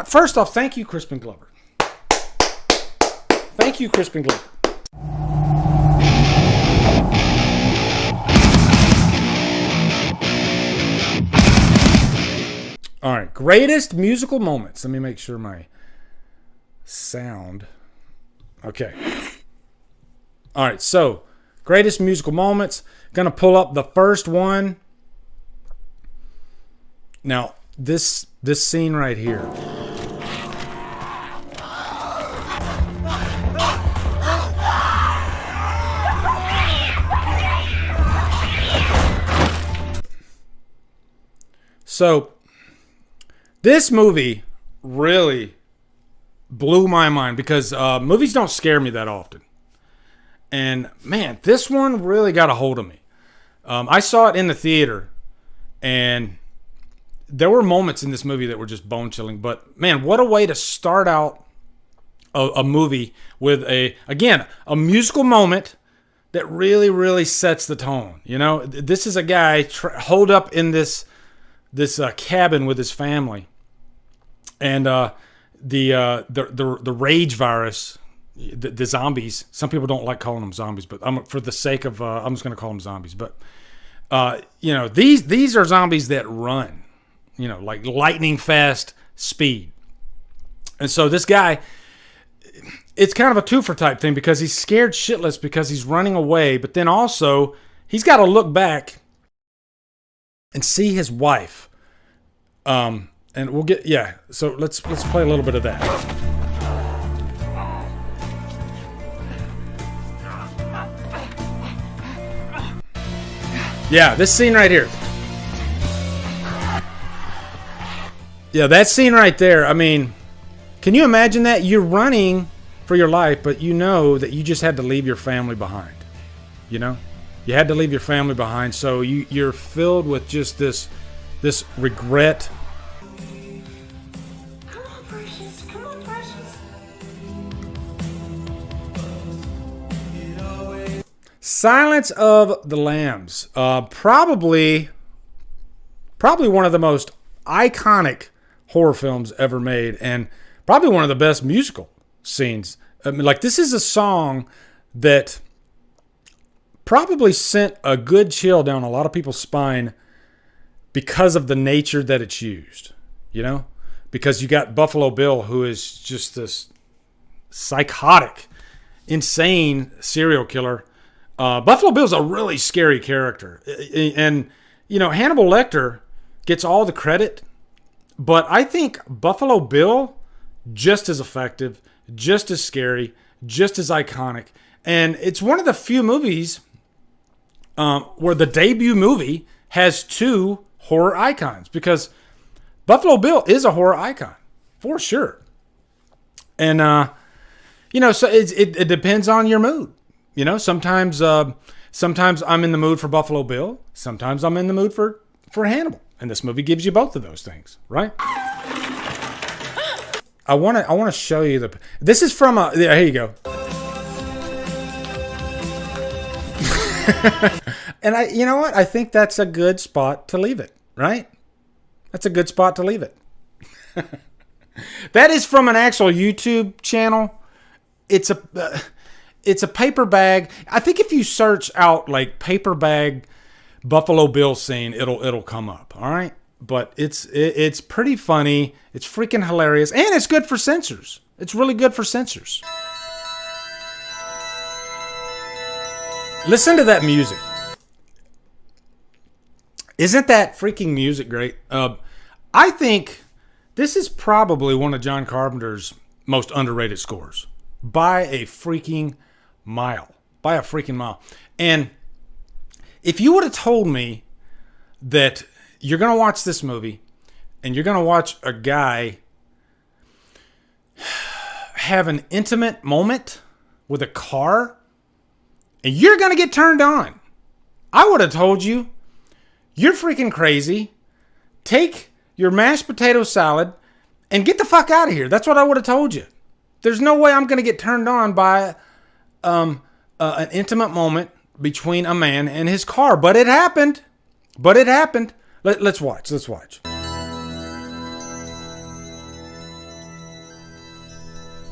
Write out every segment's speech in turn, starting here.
First off, thank you, Crispin Glover. Thank you, Crispin Glover. All right, greatest musical moments. Let me make sure my sound. Okay. All right, so greatest musical moments. Gonna pull up the first one. Now, this scene right here. So, this movie really blew my mind because movies don't scare me that often. And, man, this one really got a hold of me. I saw it in the theater, and there were moments in this movie that were just bone-chilling. But, man, what a way to start out a movie with, a musical moment that really, really sets the tone. You know, this is a guy holed up in this cabin with his family, and the rage virus, the zombies. Some people don't like calling them zombies, but for the sake of I'm just going to call them zombies. But these are zombies that run, like lightning fast speed. And so this guy, it's kind of a twofer type thing because he's scared shitless because he's running away, but then also he's got to look back and see his wife. And we'll get, so let's play a little bit of that. Yeah, this scene right here. Yeah, that scene right there. I mean, can you imagine that? You're running for your life, but you know that you just had to leave your family behind. You had to leave your family behind, so you're filled with just this regret. Come on, precious. Silence of the Lambs. Probably one of the most iconic horror films ever made, and probably one of the best musical scenes. I mean, like, this is a song that probably sent a good chill down a lot of people's spine because of the nature that it's used, because you got Buffalo Bill, who is just this psychotic, insane serial killer. Buffalo Bill's a really scary character, and Hannibal Lecter gets all the credit, but I think Buffalo Bill just as effective, just as scary, just as iconic, and it's one of the few movies where the debut movie has two horror icons, because Buffalo Bill is a horror icon for sure. And so it depends on your mood. Sometimes I'm in the mood for Buffalo Bill, sometimes I'm in the mood for Hannibal, and this movie gives you both of those things, right? I want to show you this is from here you go. And you know what? I think that's a good spot to leave it, right? That's a good spot to leave it. That is from an actual YouTube channel. It's a paper bag. I think if you search out like paper bag Buffalo Bill scene, it'll come up. All right, but it's pretty funny. It's freaking hilarious, and it's good for censors. It's really good for censors. Listen to that music. Isn't that freaking music great? I think this is probably one of John Carpenter's most underrated scores by a freaking mile. And if you would have told me that you're going to watch this movie and you're going to watch a guy have an intimate moment with a car and you're going to get turned on, I would have told you, you're freaking crazy. Take your mashed potato salad and get the fuck out of here. That's what I would have told you. There's no way I'm going to get turned on by an intimate moment between a man and his car. But it happened. Let's watch.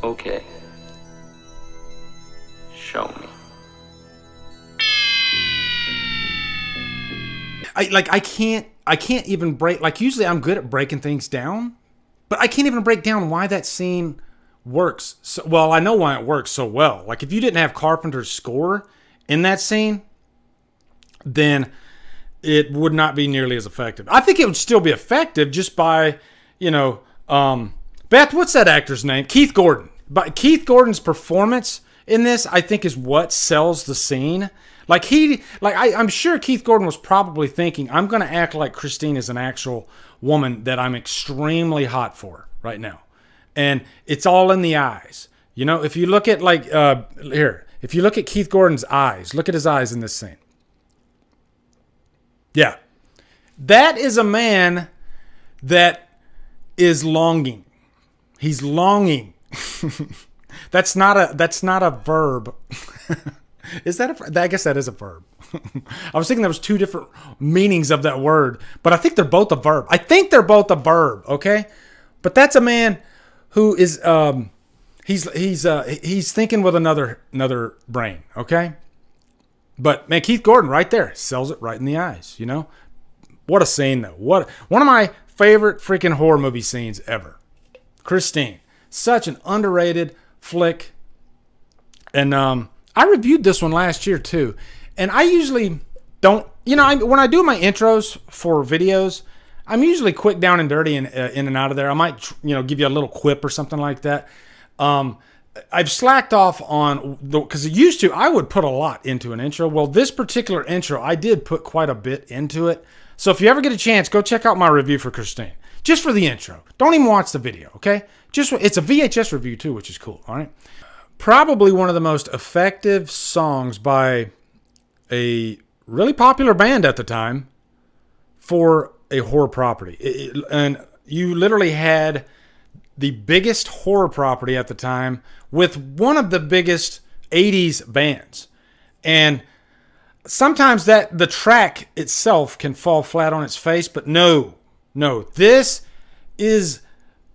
Okay. Show me. I can't even break, like, usually I'm good at breaking things down, but I can't even break down why that scene works. So, well, I know why it works so well. Like, if you didn't have Carpenter's score in that scene, then it would not be nearly as effective. I think it would still be effective just by, Beth, what's that actor's name? Keith Gordon. But Keith Gordon's performance in this, I think, is what sells the scene. I'm sure Keith Gordon was probably thinking, I'm going to act like Christine is an actual woman that I'm extremely hot for right now. And it's all in the eyes. If you look at if you look at Keith Gordon's eyes, look at his eyes in this scene. Yeah. That is a man that is longing. He's longing. That's not a verb. Is that I guess that is a verb. I was thinking there was two different meanings of that word, but I think they're both a verb. Okay? But that's a man who is he's thinking with another brain, okay? But man, Keith Gordon right there sells it right in the eyes, What a scene though. One of my favorite freaking horror movie scenes ever. Christine. Such an underrated flick. And I reviewed this one last year too. And I usually don't, when I do my intros for videos, I'm usually quick down and dirty and in and out of there. I might, give you a little quip or something like that. I've slacked off on, because I would put a lot into an intro. Well, this particular intro, I did put quite a bit into it. So if you ever get a chance, go check out my review for Christine. Just for the intro. Don't even watch the video, okay? It's a VHS review too, which is cool, all right? Probably one of the most effective songs by a really popular band at the time for a horror property. And you literally had the biggest horror property at the time with one of the biggest 80s bands. And sometimes the track itself can fall flat on its face, but no. This is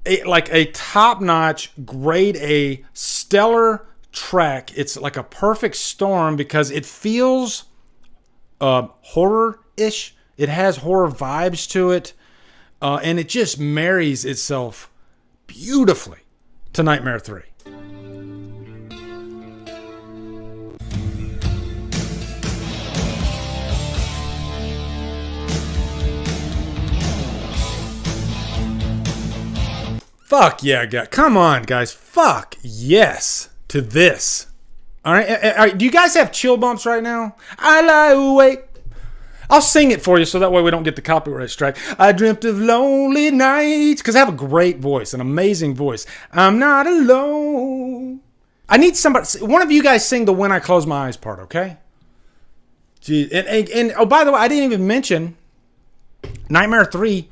a top-notch, grade A, stellar track. It's like a perfect storm because it feels horror-ish. It has horror vibes to it. And it just marries itself beautifully to Nightmare 3. Fuck yeah, guys. Come on, guys. Fuck yes to this. All right. Do you guys have chill bumps right now? I lie awake. I'll sing it for you so that way we don't get the copyright strike. I dreamt of lonely nights. Because I have a great voice, an amazing voice. I'm not alone. I need somebody. One of you guys sing the When I Close My Eyes part, okay? Gee, and oh, by the way, I didn't even mention Nightmare 3.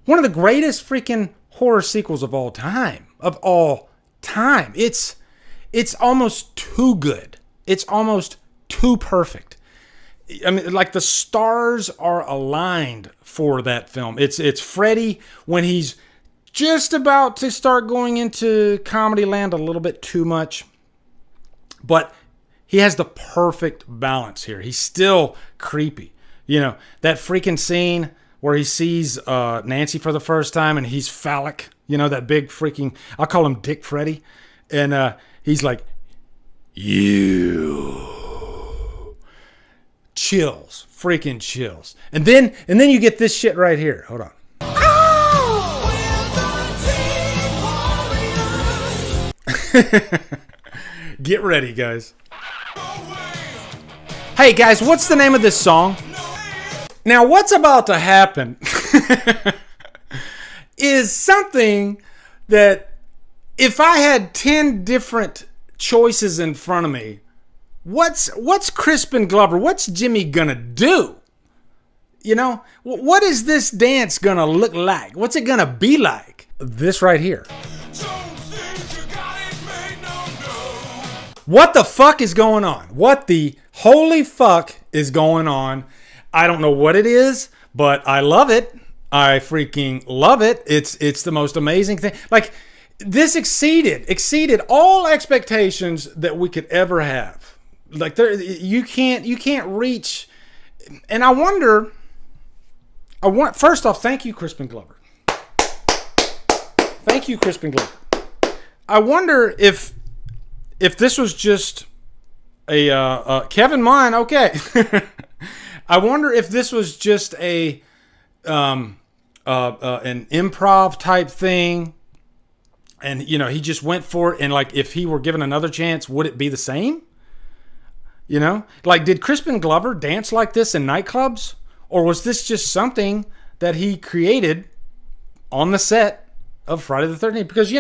One of the greatest freaking horror sequels of all time. It's almost too good. It's almost too perfect. I mean, like the stars are aligned for that film. It's Freddy when he's just about to start going into comedy land a little bit too much. But he has the perfect balance here. He's still creepy. That freaking scene where he sees Nancy for the first time and he's phallic. That big freaking, I'll call him Dick Freddy. And he's like, you. Chills. Freaking chills. And then you get this shit right here. Hold on. Get ready, guys. Hey, guys, what's the name of this song? Now, what's about to happen is something that if I had 10 different choices in front of me, what's Crispin Glover? What's Jimmy gonna do? What is this dance gonna look like? What's it gonna be like? This right here. What the fuck is going on? What the holy fuck is going on? I don't know what it is, but I love it. I freaking love it. It's the most amazing thing. Like, this exceeded all expectations that we could ever have. Like you can't reach. And I wonder. First off, thank you, Crispin Glover. Thank you, Crispin Glover. I wonder if this was just a Kevin Munn. Okay. I wonder if this was just an improv type thing. And, he just went for it. And, like, if he were given another chance, would it be the same? Like, did Crispin Glover dance like this in nightclubs? Or was this just something that he created on the set of Friday the 13th? Because,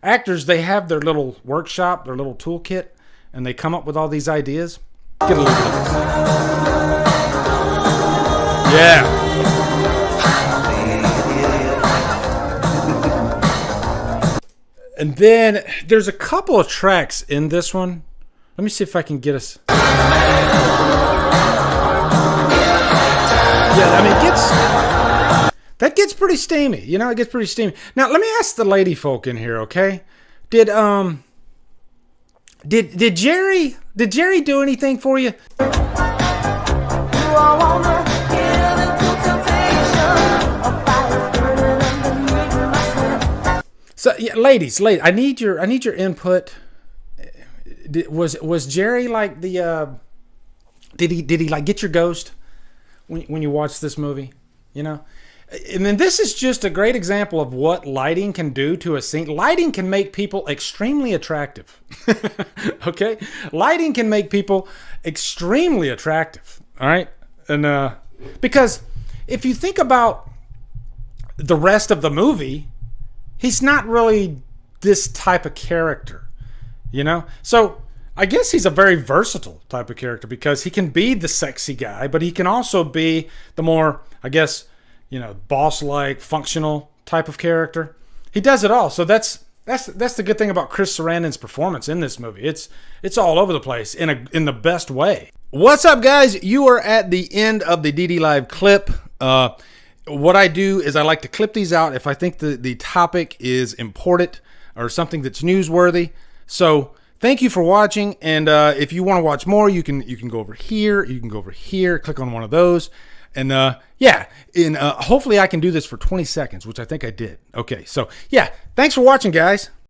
actors, they have their little workshop, their little toolkit, and they come up with all these ideas. Get a look at this. Yeah. And then there's a couple of tracks in this one. Let me see if I can get us. Yeah, I mean, that gets pretty steamy. It gets pretty steamy. Now, let me ask the lady folk in here, okay? Did Jerry do anything for you? So, yeah, ladies, I need your input. Was Jerry like the? Did he like get your ghost when you watch this movie? And then this is just a great example of what lighting can do to a scene. Lighting can make people extremely attractive. Okay, lighting can make people extremely attractive. All right, and because if you think about the rest of the movie, he's not really this type of character, So I guess he's a very versatile type of character because he can be the sexy guy, but he can also be the more, I guess, boss-like, functional type of character. He does it all. So that's the good thing about Chris Sarandon's performance in this movie. It's all over the place in the best way. What's up, guys? You are at the end of the DD Live clip. What I do is I like to clip these out if I think the topic is important or something that's newsworthy. So thank you for watching. And if you want to watch more, you can go over here. You can go over here. Click on one of those. And hopefully I can do this for 20 seconds, which I think I did. Okay, so yeah, thanks for watching, guys.